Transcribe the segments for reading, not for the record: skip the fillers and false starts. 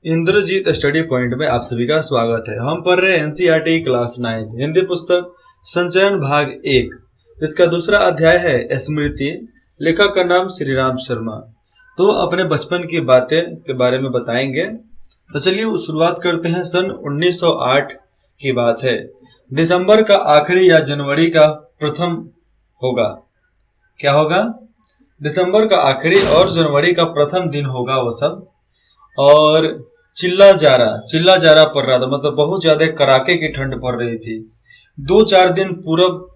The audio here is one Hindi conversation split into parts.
इंद्रजीत स्टडी पॉइंट में आप सभी का स्वागत है। हम पढ़ रहे हैं एनसीईआरटी क्लास 9 हिंदी पुस्तक संचयन भाग 1। इसका दूसरा अध्याय है स्मृति। लेखक का नाम श्री राम शर्मा। तो अपने बचपन की बातें के बारे में बताएंगे। तो चलिए शुरुआत करते हैं। सन 1908 की बात है। दिसंबर का आखिरी या जनवरी का प्रथम होगा। क्या होगा? दिसंबर का आखिरी और जनवरी का प्रथम दिन होगा वो सब। और चिल्ला जारा पड़ रहा था, मतलब बहुत ज्यादा कड़ाके की ठंड पड़ रही थी। 2-4 दिन पूर्व,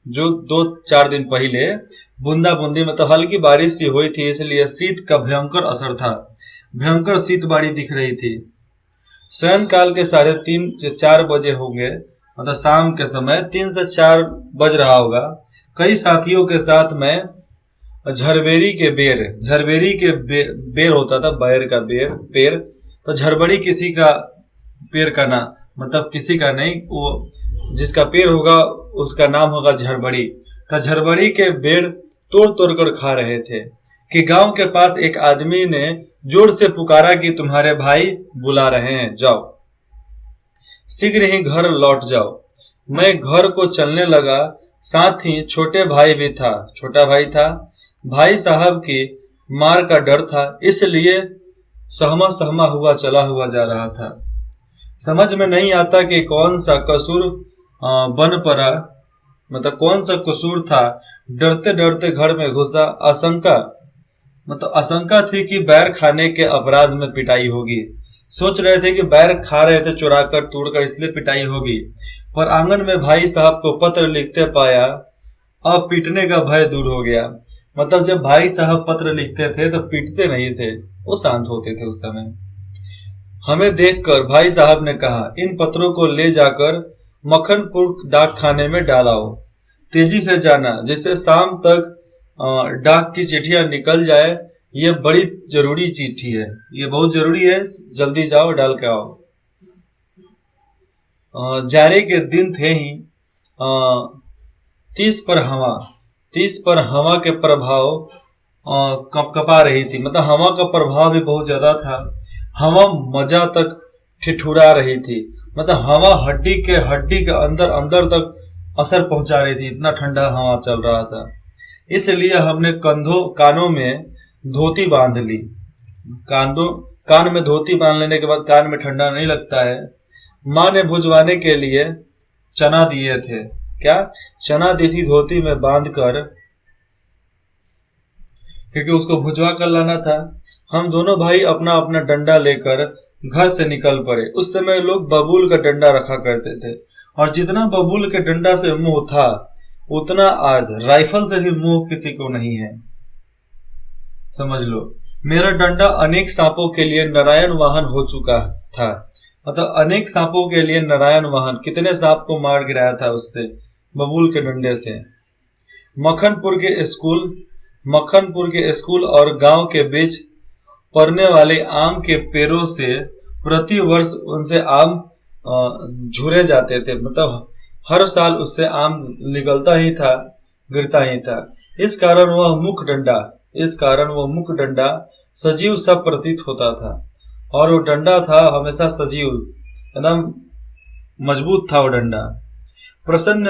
जो 2-4 दिन पहले बूंदा बूंदी मतलब हल्की बारिश सी हुई थी, इसलिए शीत का भयंकर असर था। भयंकर शीत बाड़ी दिख रही थी। शयन काल के 3:30 से 4 बजे होंगे, मतलब शाम के समय 3 से 4 बज रहा होगा। कई साथियों के साथ मैं झरबेरी के बेर होता था, बैर का पेड़। तो झरबड़ी किसी का पेड़ का नाम, मतलब किसी का नहीं, वो जिसका पेड़ होगा उसका नाम होगा झरबड़ी। तो झरबड़ी के पेड़ तोड़ तोड़ कर खा रहे थे कि गांव के पास एक आदमी ने जोर से पुकारा कि तुम्हारे भाई बुला रहे हैं, जाओ शीघ्र ही घर लौट जाओ। मैं घर को चलने लगा। साथ ही छोटा भाई था। भाई साहब की मार का डर था, इसलिए सहमा हुआ चला हुआ जा रहा था। समझ में नहीं आता कि कौन सा कसूर बन पड़ा, मतलब कौन सा कसूर था। डरते डरते घर में घुसा। आशंका थी कि बैर खाने के अपराध में पिटाई होगी। सोच रहे थे कि बैर खा रहे थे चुरा कर तोड़ कर, इसलिए पिटाई होगी। पर आंगन में भाई साहब को पत्र लिखते पाया। अब पीटने का भय दूर हो गया। मतलब जब भाई साहब पत्र लिखते थे तो पीटते नहीं थे, वो शांत होते थे उस समय। हमें देखकर भाई साहब ने कहा, इन पत्रों को ले जाकर मक्खनपुर डाक खाने में डालाओ। तेजी से जाना, जिससे शाम तक डाक की चिट्ठियां निकल जाए। ये बड़ी जरूरी चिट्ठी है, ये बहुत जरूरी है, जल्दी जाओ डाल के आओ। जारी के दिन थे ही 30 पर हवा के प्रभाव कपकपा रही थी, मतलब हवा का प्रभाव भी बहुत ज्यादा था। हवा मजा तक ठिठुरा रही थी, मतलब हवा हड्डी के अंदर तक असर पहुंचा रही थी, इतना ठंडा हवा चल रहा था। इसलिए हमने कानों में धोती बांध ली। कान में धोती बांध लेने के बाद कान में ठंडा नहीं लगता है। माँ ने भुजवाने के लिए चना दिए थे। क्या? चना दी थी धोती में बांध कर, क्योंकि उसको भुजवा कर लाना था। हम दोनों भाई अपना अपना डंडा लेकर घर से निकल पड़े। उस समय लोग बबूल का डंडा रखा करते थे, और जितना बबूल के डंडा से मुंह था, उतना आज राइफल से भी मुंह किसी को नहीं है, समझ लो। मेरा डंडा अनेक सांपों के लिए नारायण वाहन हो चुका था। मतलब अनेक सांपों के लिए नारायण वाहन, कितने सांप को मार गिराया था उससे, बबूल के डंडे से। मक्खनपुर के स्कूल और गांव के बीच पड़ने वाले आम के पेड़ों से प्रति वर्ष उनसे आम झुरे जाते थे, मतलब हर साल उससे आम निकलता ही था, गिरता ही था। इस कारण वह मुख डंडा सजीव सा प्रतीत होता था, और वो डंडा था हमेशा सजीव, एकदम मजबूत था वो डंडा। प्रसन्न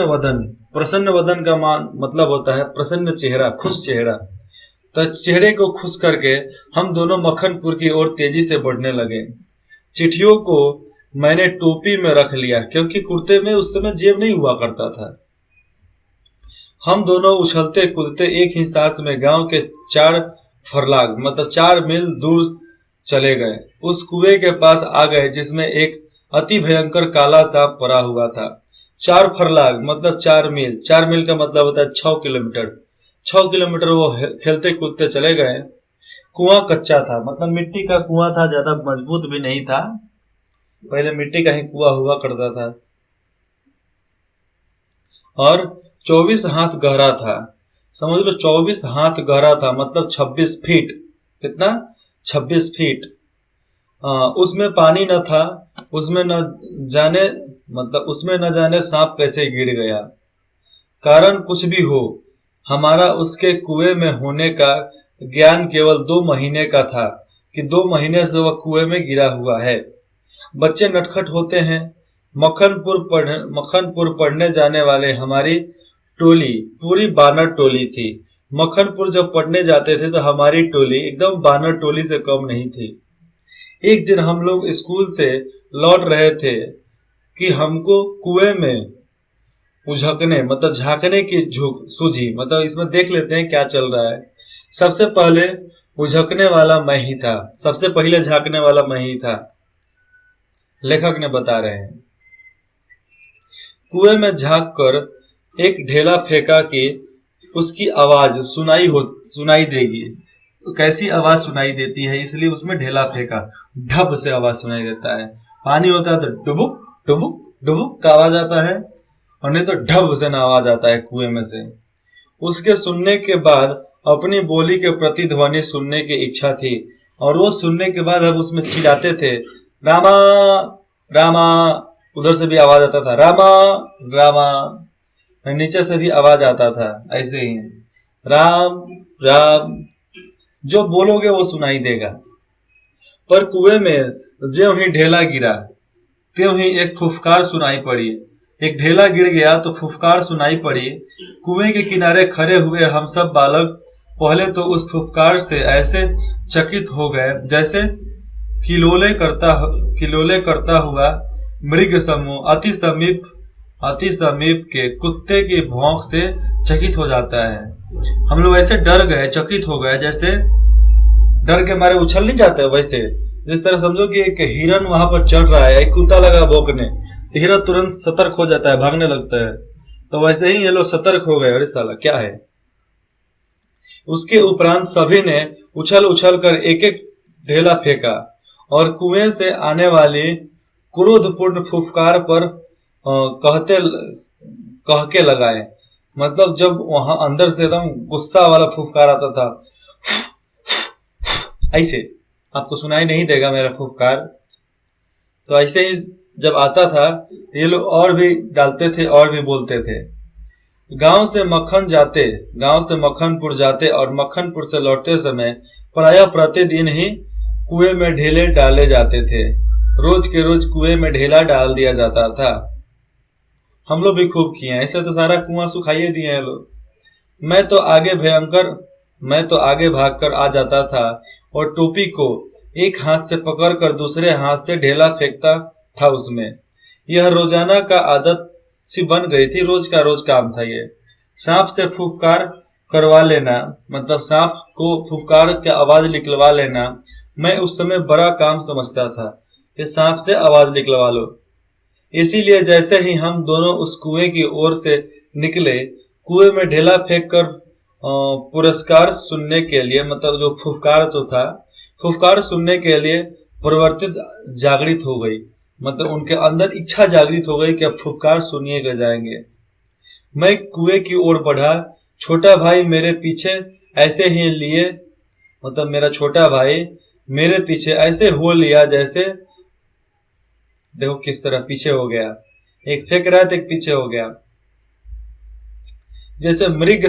वदन का मतलब होता है प्रसन्न चेहरा, खुश चेहरा। तो चेहरे को खुश करके हम दोनों मक्खनपुर की ओर तेजी से बढ़ने लगे। चिट्ठियों को मैंने टोपी में रख लिया, क्योंकि कुर्ते में उस समय जेब नहीं हुआ करता था। हम दोनों उछलते कूदते एक ही सांस में गांव के 4 फरलांग, मतलब 4 मील दूर चले गए। उस कुएं के पास आ गए जिसमें एक अति भयंकर काला सांप पड़ा हुआ था। 4 फरलांग मतलब 4 मील। 4 मील का मतलब होता है 6 किलोमीटर। 6 किलोमीटर वो खेलते कूदते चले गए। कुआं कच्चा था, मतलब मिट्टी का कुआं था, ज्यादा मजबूत भी नहीं था। पहले मिट्टी का ही कुआं हुआ करता था, और 24 हाथ गहरा था। समझ लो 24 हाथ गहरा था, मतलब 26 फीट। कितना? 26 फीट। उसमें पानी न था। उसमें न जाने सांप कैसे गिर गया। कारण कुछ भी हो, हमारा उसके कुएं में होने का ज्ञान केवल 2 महीने का था, कि 2 महीने से वह कुएं में गिरा हुआ है। बच्चे नटखट होते हैं। मक्खनपुर पढ़ने जाने वाले हमारी टोली पूरी बानर टोली थी। मक्खनपुर जब पढ़ने जाते थे तो हमारी टोली एकदम बानर टोली से कम नहीं थी। एक दिन हम लोग स्कूल से लौट रहे थे कि हमको कुएं में उझकने मतलब झांकने की सूझी। मतलब इसमें देख लेते हैं क्या चल रहा है। सबसे पहले उझकने वाला मैं ही था, सबसे पहले झांकने वाला मैं ही था, लेखक ने बता रहे हैं। कुएं में झांक कर एक ढेला फेंका कि उसकी आवाज सुनाई देगी। तो कैसी आवाज सुनाई देती है, इसलिए उसमें ढेला फेंका, ढब से आवाज सुनाई देता है। पानी होता है तो डुबुक डुबुक डुबुक का आवाज आता है, और नहीं तो ढब से ना आवाज आता है कुएं में से। उसके सुनने के बाद अपनी बोली के प्रतिध्वनि सुनने की इच्छा थी, और वो सुनने के बाद अब उसमें चिल्लाते थे, रामा रामा। उधर से भी आवाज आता था, रामा रामा। नीचे से भी आवाज आता था ऐसे ही, राम राम। जो बोलोगे वो सुनाई देगा। पर कुएं में ज्यों ही ढेला गिरा त्यों ही एक फुफकार सुनाई पड़ी। एक ढेला गिर गया तो फुफकार सुनाई पड़ी। कुएं के किनारे खड़े हुए हम सब बालक पहले तो उस फुफकार से ऐसे चकित हो गए जैसे किलोले करता हुआ मृग समूह अति समीप के कुत्ते की भौंक से चकित हो जाता है। हम लोग ऐसे डर गए, चकित हो गए, जैसे डर के मारे उछल नहीं जाते वैसे। जिस तरह समझो कि एक हिरन वहां पर चढ़ रहा है, एक कुत्ता लगा भौंकने, हिरन तुरंत सतर्क हो जाता है, भागने लगता है। तो वैसे ही ये लोग सतर्क हो गए, अरे साला क्या है। उसके उपरांत सभी ने उछल उछल कर एक एक ढेला फेंका और कुएं से आने वाली क्रोधपूर्ण फुफकार पर कह के लगाए। मतलब जब वहां अंदर से एकदम गुस्सा वाला फुफकार आता था, ऐसे आपको सुनाई नहीं देगा मेरा फुफकार, तो ऐसे ही जब आता था ये लोग और भी डालते थे और भी बोलते थे। गांव से मक्खनपुर जाते और मक्खनपुर से लौटते समय प्रायः प्रतिदिन ही कुएं में ढेले डाले जाते थे। रोज के रोज कुएं में ढेला डाल दिया जाता था। हम लोग भी खूब किए, ऐसे तो सारा कुआं सुखाइए दिए हैं लोग। मैं तो आगे भागकर आ जाता था और टोपी को एक हाथ से पकड़कर दूसरे हाथ से ढेला फेंकता था उसमें। यह रोजाना का आदत सी बन गई थी, रोज का रोज काम था ये। सांप से फुफकार करवा लेना, मतलब सांप को फुफकार की आवाज निकलवा लेना, मैं उस समय बड़ा काम समझता था कि सांप से आवाज निकलवा लो। इसीलिए जैसे ही हम दोनों उस कुएं की ओर से निकले, कुएं में ढेला फेंक कर पुरस्कार सुनने के लिए, मतलब जो फुफकार जो था, फुफकार सुनने के लिए प्रवर्तित जागृत हो गई। मतलब उनके अंदर इच्छा जागृत हो गई कि अब फुफकार सुनिए जाएंगे। मैं कुएं की ओर बढ़ा, छोटा भाई मेरे पीछे ऐसे ही लिए, मतलब मेरा छोटा भाई मेरे पीछे ऐसे हो लिया जैसे, देखो किस तरह पीछे हो गया, एक फेंक रहा था एक पीछे हो गया, जैसे मृग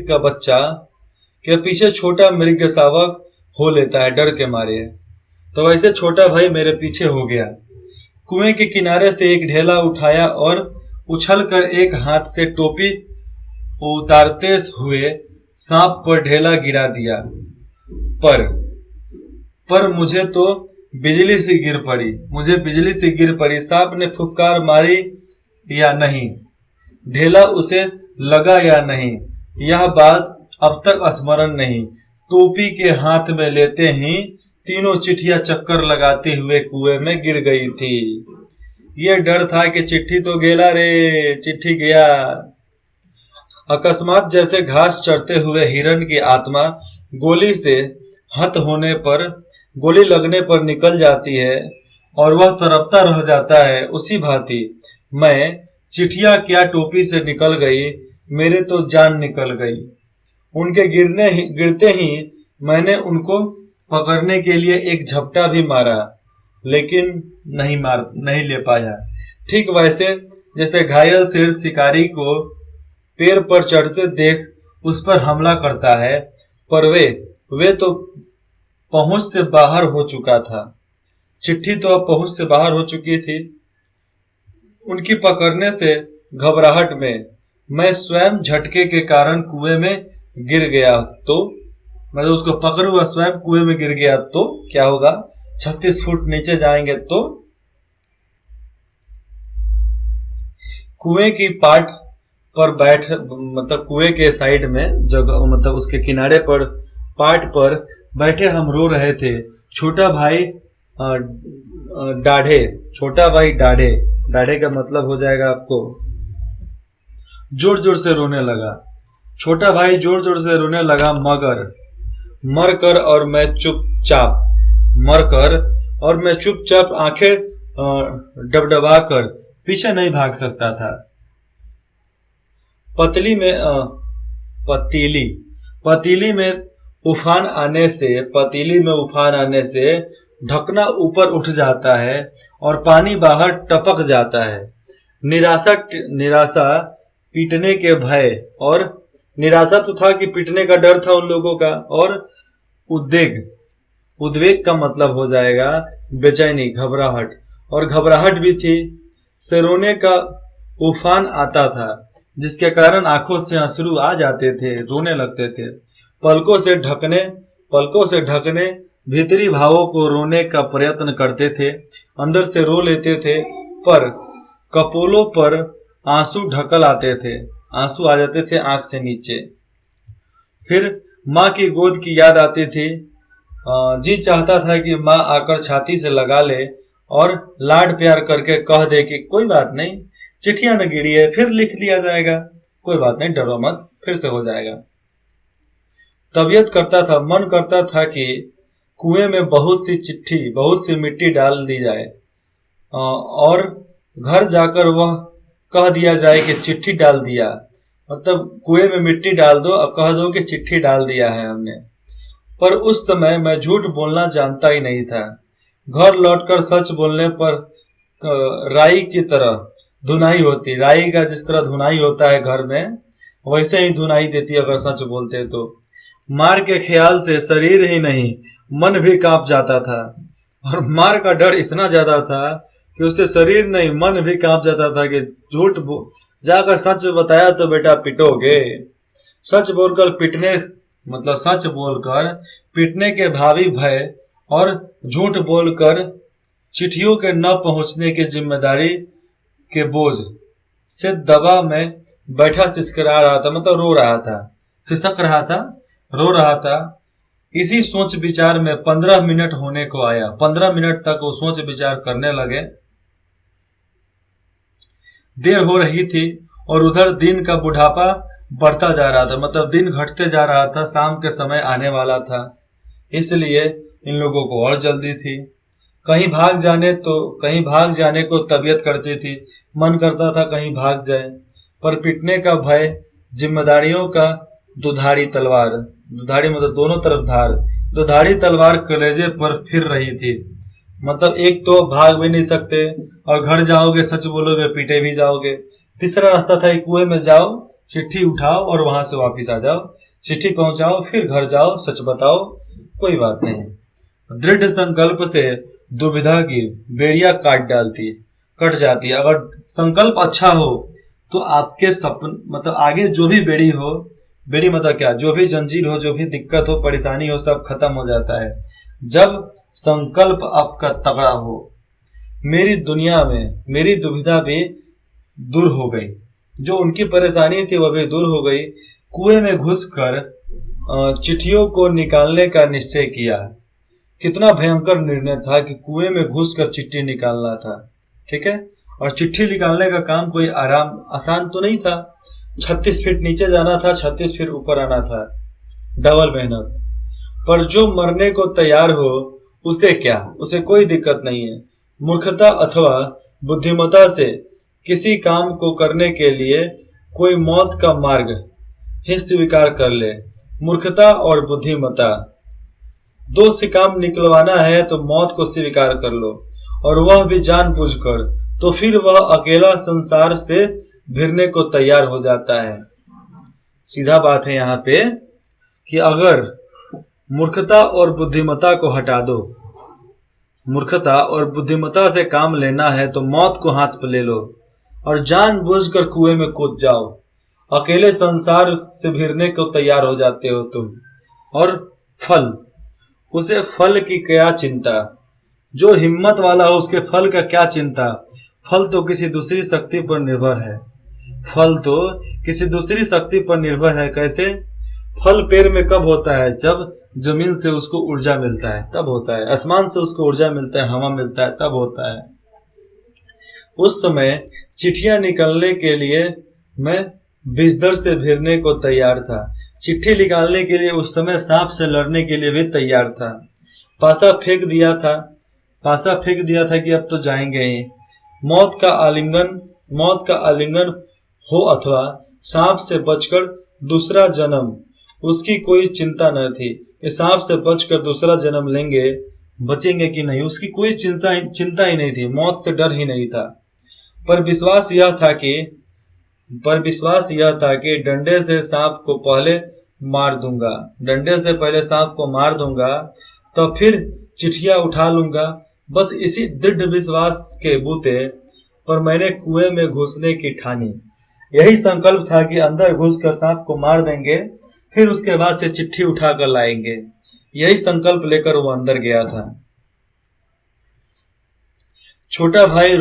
का बच्चा के पीछे छोटा मृग शावक हो लेता है डर के मारे। तो वैसे छोटा भाई मेरे पीछे हो गया। कुएं के किनारे से एक ढेला उठाया और उछलकर एक हाथ से टोपी उतारते हुए सांप पर ढेला गिरा दिया। पर मुझे तो बिजली से गिर पड़ी। सांप ने फुफकार मारी या नहीं, ढेला उसे लगा या नहीं, यह बात अब तक स्मरण नहीं। टोपी के हाथ में लेते ही तीनों चिट्ठियां चक्कर लगाते हुए कुएं में गिर गई थी। ये डर था कि चिट्ठी तो गेला रे, चिट्ठी गया। अकस्मात जैसे घास चढ़ते हुए हिरन की आत्मा गोली से हत होने पर, गोली लगने पर निकल जाती है और वह तड़पता रह जाता है, उसी भांति मैं, चिट्ठियां क्या टोपी से निकल गई, मेरे तो जान निकल गई। उनके गिरते ही मैंने उनको पकड़ने के लिए एक झपटा भी मारा, लेकिन नहीं ले पाया। ठीक वैसे जैसे घायल शेर शिकारी को पेड़ पर चढ़ते देख उस पर हमला करता है, पर वे तो पहुंच से बाहर हो चुका था। चिट्ठी तो अब पहुंच से बाहर हो चुकी थी। उनकी पकड़ने से घबराहट में मैं स्वयं झटके के कारण कुएं में गिर गया तो, मतलब उसको पकड़ हुआ स्वयं कुएं में गिर गया तो क्या होगा? 36 फुट नीचे जाएंगे तो कुएं की पाट पर बैठ, मतलब कुएं के साइड में जगह, मतलब उसके किनारे पर पाट पर बैठे हम रो रहे थे। छोटा भाई डाढ़े, छोटा भाई डाढ़े, डाढ़े का मतलब हो जाएगा आपको, जोर जोर से रोने लगा। छोटा भाई जोर जोर से रोने लगा मगर मरकर और मैं चुपचाप, मरकर और मैं चुपचाप आंखें डबडबाकर पीछे नहीं भाग सकता था। पतीली में उफान आने से ढकना ऊपर उठ जाता है और पानी बाहर टपक जाता है। निराशा पीटने के भय, और निराशा तो था कि पीटने का डर था उन लोगों का, और उद्वेग का मतलब हो जाएगा बेचैनी, घबराहट, और घबराहट भी थी। से रोने का उफान आता था जिसके कारण आंखों से अश्रु आ जाते थे, रोने लगते थे। पलकों से ढकने भीतरी भावों को रोने का प्रयत्न करते थे, अंदर से रो लेते थे, पर कपोलों पर आंसू ढकल आते थे, आंसू आ जाते थे आंख से नीचे। फिर माँ की गोद की याद आती थी। जी चाहता था कि माँ आकर छाती से लगा ले और लाड प्यार करके कह दे कि कोई बात नहीं, चिट्ठियां न गिरी है, फिर लिख लिया जाएगा, कोई बात नहीं, डरो मत, फिर से हो जाएगा। मन करता था कि कुएं में बहुत सी मिट्टी डाल दी जाए और घर जाकर वह कह दिया जाए कि चिट्ठी डाल दिया, मतलब कुएं में मिट्टी डाल दो, अब कह दो कि चिट्ठी डाल दिया है हमने। पर उस समय मैं झूठ बोलना जानता ही नहीं था। घर लौटकर सच बोलने पर राई की तरह धुनाई होती, राई का जिस तरह धुनाई होता है घर में, वैसे ही धुनाई देती अगर सच बोलते तो। मार के ख्याल से शरीर ही नहीं मन भी कांप जाता था, और मार का डर इतना ज्यादा था कि उससे शरीर नहीं मन भी कांप जाता था कि जाकर सच बताया तो बेटा पिटोगे। सच बोलकर पीटने के भावी भय और झूठ बोलकर चिट्ठियों के न पहुंचने की जिम्मेदारी के बोझ से दबा में बैठा सिसकरा रहा था, मतलब रो रहा था, सिसक रहा था, रो रहा था। इसी सोच विचार में 15 मिनट होने को आया। 15 मिनट तक वो सोच विचार करने लगे। देर हो रही थी और उधर दिन का बुढ़ापा बढ़ता जा रहा था, मतलब दिन घटते जा रहा था, शाम के समय आने वाला था, इसलिए इन लोगों को और जल्दी थी। कहीं भाग जाने को तबीयत करती थी, मन करता था कहीं भाग जाए, पर पिटने का भय, जिम्मेदारियों का दुधारी तलवार, दुधारी मतलब दोनों तरफ धार, दुधारी तलवार कलेजे पर फिर रही थी। मतलब एक तो भाग भी नहीं सकते, और घर जाओगे सच बोलोगे पीटे भी जाओगे। तीसरा रास्ता था कुएं में जाओ, चिट्ठी उठाओ और वहां से वापिस आ जाओ, चिट्ठी पहुंचाओ, फिर घर जाओ, सच बताओ, कोई बात नहीं। दृढ़ संकल्प से दुविधा की बेड़िया कट जाती है। अगर संकल्प अच्छा हो तो आपके सपन, मतलब आगे जो भी बेड़ी मतलब क्या, जो भी जंजीर हो, जो भी दिक्कत हो, परेशानी हो, सब खत्म हो जाता है जब संकल्प आपका तगड़ा हो। मेरी दुनिया में मेरी दुविधा भी दूर हो गई, जो उनकी परेशानी थी वह भी दूर हो गई। कुएं में घुसकर चिट्ठियों को निकालने का निश्चय किया। कितना भयंकर निर्णय था कि कुएं में घुसकर चिट्ठी निकालना था, ठीक है। और चिट्ठी निकालने का काम कोई आसान तो नहीं था। 36 फीट नीचे जाना था, 36 फीट ऊपर आना था, डबल मेहनत। पर जो मरने को तैयार हो उसे क्या, उसे कोई दिक्कत नहीं है। मूर्खता अथवा बुद्धिमत्ता से किसी काम को करने के लिए कोई मौत का मार्ग ही स्वीकार कर ले। मूर्खता और बुद्धिमत्ता, दो से काम निकलवाना है तो मौत को स्वीकार कर लो, और वह भी जानबूझकर, तो फिर वह अकेला संसार से भिड़ने को तैयार हो जाता है। सीधा बात है यहाँ पे कि अगर मूर्खता और बुद्धिमत्ता को हटा दो। मूर्खता और बुद्धिमत्ता से काम लेना है तो मौत को हाथ पे ले लो और जानबूझकर कुएं में कूद जाओ। अकेले संसार से भिड़ने को तैयार हो जाते हो तुम। और फल, उसे फल की क्या चिंता। जो हिम्मत वाला हो उसके फल का क्या चिंता। फल तो किसी दूसरी शक्ति पर निर्भर है। फल तो किसी दूसरी शक्ति पर निर्भर है। कैसे? फल पेड़ में कब होता है? जब जमीन से उसको ऊर्जा मिलता है तब होता है। आसमान से उसको ऊर्जा मिलता है, हवा मिलता है तब होता है। उस समय चिट्ठियां निकलने के लिए मैं बिस्तर से भिड़ने को तैयार था। चिट्ठी निकालने के लिए उस समय सांप से लड़ने के लिए भी तैयार था। पासा फेंक दिया था कि अब तो जाएंगे ही। मौत का आलिंगन हो अथवा सांप से बचकर दूसरा जन्म, उसकी कोई चिंता न थी कि सांप से बचकर दूसरा जन्म लेंगे, बचेंगे कि नहीं, उसकी कोई चिंता ही नहीं थी। मौत से डर ही नहीं था। पर विश्वास यह था कि डंडे से सांप को पहले मार दूंगा तो फिर चिट्ठियां उठा लूंगा। बस इसी दृढ़ विश्वास के बूते पर मैंने कुएं में घुसने की ठानी। यही संकल्प था कि अंदर घुसकर सांप को मार देंगे, फिर उसके बाद से चिट्ठी उठा कर लाएंगे। यही संकल्प लेकर वो अंदर गया था। छोटा भाई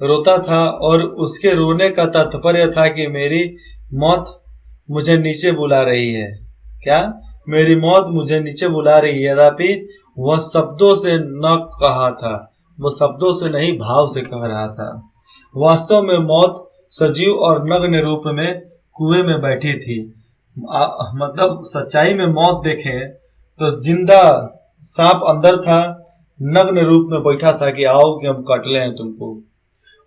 रोता था और उसके रोने का तात्पर्य था कि मेरी मौत मुझे नीचे बुला रही है। क्या? मेरी मौत मुझे नीचे बुला रही है। यद्यपि वह शब्दों से न कहा था, वो शब्दों से नहीं भाव से कह रहा था। वास्तव में मौत सजीव और नग्न रूप में कुएं में बैठी थी। मतलब सच्चाई में मौत देखें तो जिंदा सांप अंदर था, नग्न रूप में बैठा था कि आओ कि हम काट लें तुमको।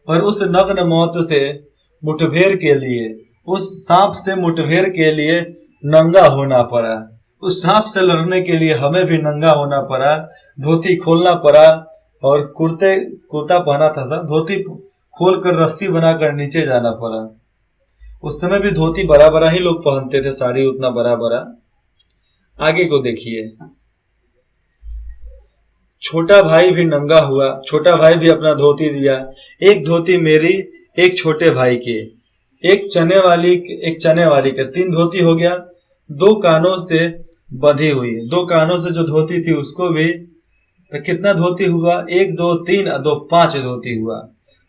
पर उस नग्न मौत से मुठभेड़ के लिए, उस सांप से मुठभेड़ के लिए नंगा होना पड़ा। उस सांप से लड़ने के लिए हमें भी नंगा होना पड़ा, धोती खोलना पड़ा और कुर्ता पहना था सब, धोती खोलकर रस्सी बनाकर नीचे जाना पड़ा। उस समय भी धोती बड़ा बड़ा ही लोग पहनते थे, साड़ी उतना बड़ा बड़ा। आगे को देखिए। छोटा भाई भी नंगा हुआ। छोटा भाई भी अपना धोती दिया। एक धोती मेरी, एक छोटे भाई के, एक चने वाली के, 3 धोती हो गया। 2 कानों से बंधी हुई, 2 कानों से जो धोती थी उसको भी, तो कितना धोती हुआ? 1 2 3 2 5 धोती हुआ।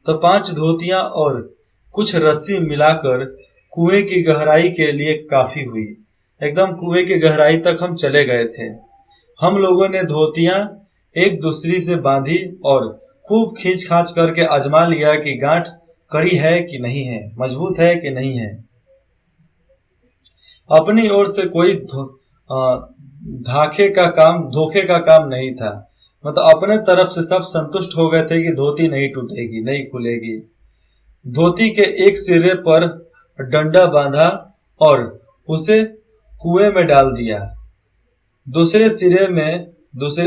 तो 5 धोतियां और कुछ रस्सी मिलाकर कुएं की गहराई के लिए काफी हुई। एकदम कुएं की गहराई तक हम चले गए थे। हम लोगों ने धोतियां एक दूसरी से बांधी और खूब खींच खांच करके आजमा लिया कि गांठ कड़ी है कि नहीं है, मजबूत है कि नहीं है। अपनी ओर से कोई धोखे का काम नहीं था। मतलब अपने तरफ से सब संतुष्ट हो गए थे कि धोती नहीं टूटेगी, नहीं खुलेगी। धोती के एक सिरे पर डंडा बांधा और उसे कुएं में डाल दिया। दूसरे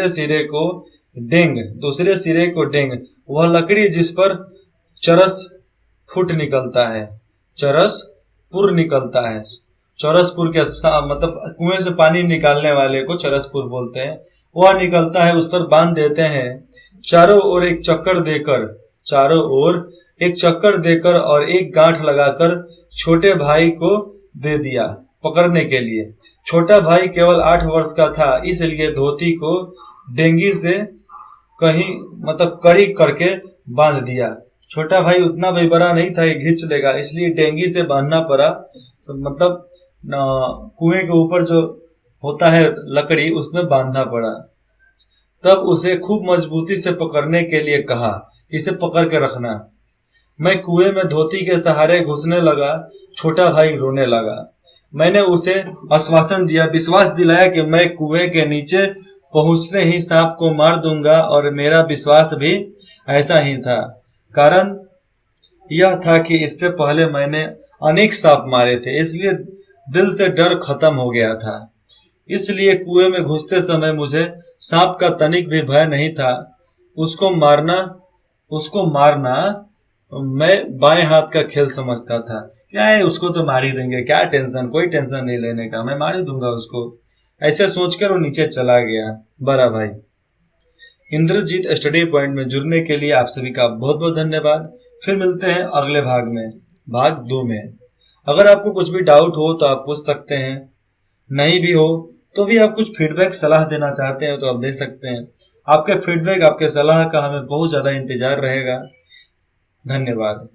सिरे को डेंग, वह लकड़ी जिस पर चरसपुर निकलता है। चरसपुर के मतलब कुएं से पानी निकालने वाले को चरसपुर बोलते हैं। वह निकलता है, उस पर बांध देते हैं। चारों ओर एक चक्कर देकर और एक गांठ लगाकर छोटे भाई को दे दिया पकड़ने के लिए। छोटा भाई केवल 8 वर्ष का था, इसलिए धोती को डेंगी से कहीं मतलब कड़ी करके बांध दिया। छोटा भाई उतना भी बड़ा नहीं था कि घिंच लेगा, इसलिए डेंगी से बांधना पड़ा। तो मतलब कुएं के ऊपर जो होता है लकड़ी, उसमें बांधना पड़ा। तब उसे खूब मजबूती से पकड़ने के लिए कहा, इसे पकड़ के रखना। मैं कुएं में धोती के सहारे घुसने लगा। छोटा भाई रोने लगा। मैंने उसे आश्वासन दिया, विश्वास दिलाया कि मैं कुएं के नीचे पहुंचते ही सांप को मार दूंगा, और मेरा विश्वास भी ऐसा ही था। कारण यह था कि इससे पहले मैंने अनेक सांप मारे थे, इसलिए दिल से डर खत्म हो गया था। इसलिए कुएं में घुसते समय मुझे सांप का तनिक भी भय नहीं था। उसको मारना मैं बाएं हाथ का खेल समझता था, क्या है, उसको तो मार ही देंगे, क्या टेंशन, कोई टेंशन नहीं लेने का, मैं मार ही दूंगा उसको। ऐसे सोचकर वो नीचे चला गया। बड़ा भाई। इंद्रजीत स्टडी पॉइंट में जुड़ने के लिए आप सभी का बहुत बहुत धन्यवाद। फिर मिलते हैं अगले भाग में, भाग 2 में। अगर आपको कुछ भी डाउट हो तो आप पूछ सकते हैं, नहीं भी हो तो भी आप कुछ फीडबैक सलाह देना चाहते हैं तो आप दे सकते हैं। आपके फीडबैक, आपके सलाह का हमें बहुत ज्यादा इंतजार रहेगा। धन्यवाद।